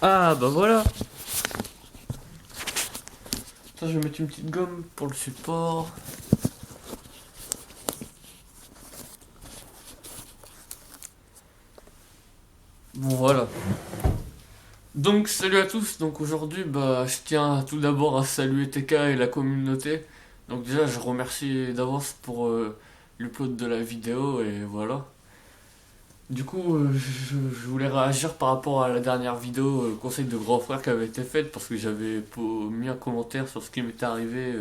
Ah bah voilà. Ça, je vais mettre une petite gomme pour le support. Bon voilà. Donc salut à tous. Donc aujourd'hui, bah je tiens tout d'abord à saluer TK et la communauté. Donc déjà, je remercie d'avance pour l'upload de la vidéo et voilà. Du coup, je voulais réagir par rapport à la dernière vidéo conseil de grand frère qui avait été faite parce que j'avais mis un commentaire sur ce qui m'était arrivé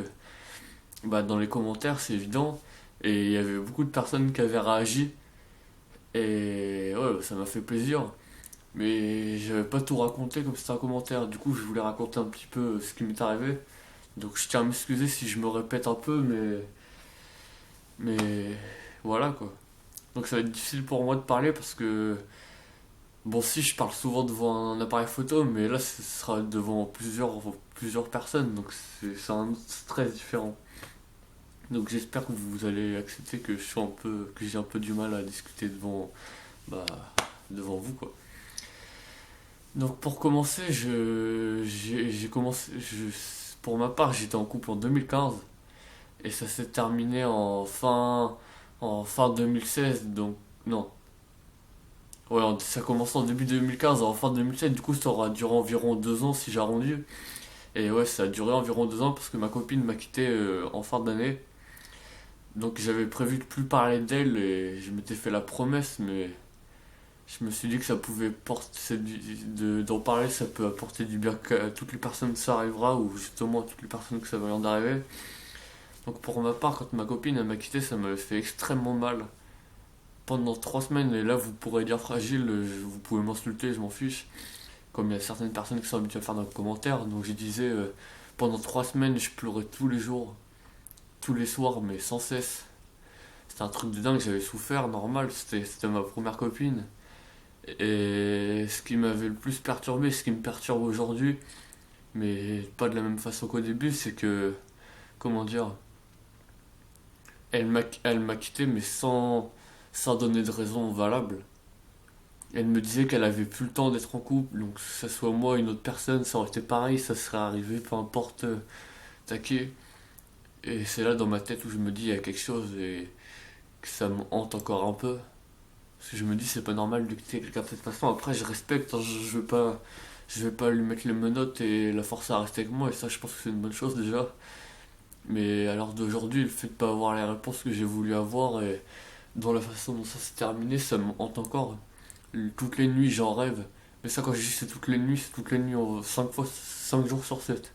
bah, dans les commentaires, c'est évident. Et il y avait beaucoup de personnes qui avaient réagi. Et ouais, ça m'a fait plaisir. Mais j'avais pas tout raconté comme c'était un commentaire. Du coup, je voulais raconter un petit peu ce qui m'est arrivé. Donc je tiens à m'excuser si je me répète un peu, mais voilà quoi. Donc ça va être difficile pour moi de parler parce que bon, si je parle souvent devant un appareil photo, mais là ce sera devant plusieurs personnes, donc c'est un stress différent. Donc j'espère que vous allez accepter que que j'ai un peu du mal à discuter bah, devant vous quoi. Donc pour commencer, j'ai commencé, pour ma part, j'étais en couple en 2015 et ça s'est terminé en fin 2016. Donc non, ouais, ça a commencé en début 2015, en fin 2016. Du coup, ça aura duré environ 2 ans si j'arrondis. Et ouais, ça a duré environ 2 ans parce que ma copine m'a quitté en fin d'année. Donc j'avais prévu de plus parler d'elle et je m'étais fait la promesse, mais je me suis dit que ça pouvait porter, d'en parler, ça peut apporter du bien à toutes les personnes que ça arrivera, ou justement à toutes les personnes que ça va d'arriver. Donc pour ma part, quand ma copine elle m'a quitté, ça m'avait fait extrêmement mal. Pendant 3 semaines, et là vous pourrez dire fragile, vous pouvez m'insulter, je m'en fiche. Comme il y a certaines personnes qui sont habituées à faire dans les commentaires, donc je disais, pendant 3 semaines, je pleurais tous les jours, tous les soirs, mais sans cesse. C'était un truc de dingue, j'avais souffert, normal, c'était ma première copine. Et ce qui m'avait le plus perturbé, ce qui me perturbe aujourd'hui, mais pas de la même façon qu'au début, c'est que, comment dire, elle m'a quitté, mais sans donner de raison valable. Elle me disait qu'elle avait plus le temps d'être en couple, donc que ce soit moi ou une autre personne, ça aurait été pareil, ça serait arrivé, peu importe, taquet. Et c'est là dans ma tête où je me dis il y a quelque chose et que ça me hante encore un peu. Parce que je me dis c'est pas normal de quitter quelqu'un de cette façon. Après je respecte, hein, je vais pas lui mettre les menottes et la forcer à rester avec moi, et ça je pense que c'est une bonne chose déjà. Mais à l'heure d'aujourd'hui, le fait de pas avoir les réponses que j'ai voulu avoir et dans la façon dont ça s'est terminé, ça me hante encore. Toutes les nuits j'en rêve. Mais ça quand je dis c'est toutes les nuits 5 fois, 5 jours sur 7.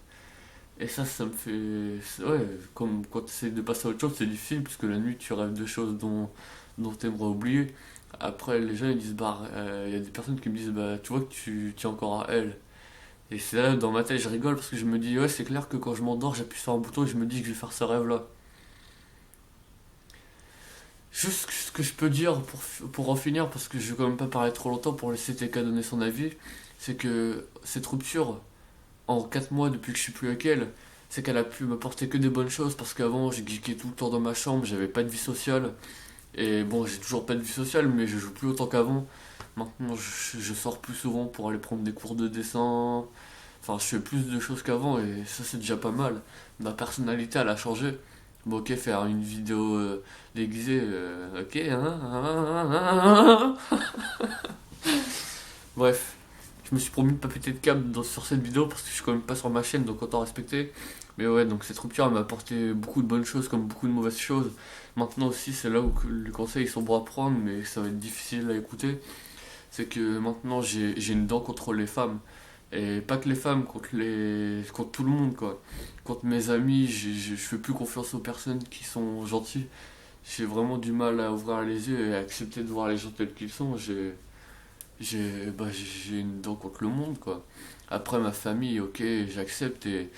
Et ça me fait. Ouais, comme quand tu essaies de passer à autre chose, c'est difficile parce que la nuit tu rêves de choses dont tu aimerais oublier. Après, les gens ils disent, bah, il y a des personnes qui me disent, bah, tu vois que tu tiens encore à elle. Et c'est là, dans ma tête, je rigole parce que je me dis, ouais, c'est clair que quand je m'endors, j'appuie sur un bouton et je me dis que je vais faire ce rêve-là. Juste ce que je peux dire pour en finir, parce que je vais quand même pas parler trop longtemps pour laisser TK donner son avis, c'est que cette rupture, en 4 mois depuis que je suis plus avec elle, c'est qu'elle a pu m'apporter que des bonnes choses parce qu'avant j'ai geeké tout le temps dans ma chambre, j'avais pas de vie sociale. Et bon, j'ai toujours pas de vie sociale, mais je joue plus autant qu'avant. Maintenant, je sors plus souvent pour aller prendre des cours de dessin. Enfin, je fais plus de choses qu'avant et ça, c'est déjà pas mal. Ma personnalité, elle a changé. Bon, ok, faire une vidéo déguisée, ok, hein. Bref, je me suis promis de pas péter de câble sur cette vidéo parce que je suis quand même pas sur ma chaîne, donc autant respecter. Mais ouais, donc cette rupture elle m'a apporté beaucoup de bonnes choses comme beaucoup de mauvaises choses. Maintenant aussi, c'est là où les conseils sont bons à prendre, mais ça va être difficile à écouter. C'est que maintenant j'ai une dent contre les femmes. Et pas que les femmes, contre tout le monde quoi. Contre mes amis, je fais plus confiance aux personnes qui sont gentilles. J'ai vraiment du mal à ouvrir les yeux et à accepter de voir les gens tels qu'ils sont. J'ai une dent contre le monde, quoi. Après, ma famille, ok, j'accepte et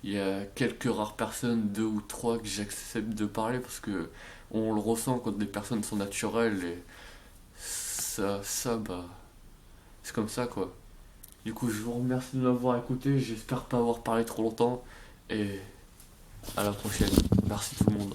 il y a quelques rares personnes, deux ou trois, que j'accepte de parler parce que on le ressent quand des personnes sont naturelles et bah, c'est comme ça, quoi. Du coup, je vous remercie de m'avoir écouté, j'espère pas avoir parlé trop longtemps et à la prochaine. Merci tout le monde.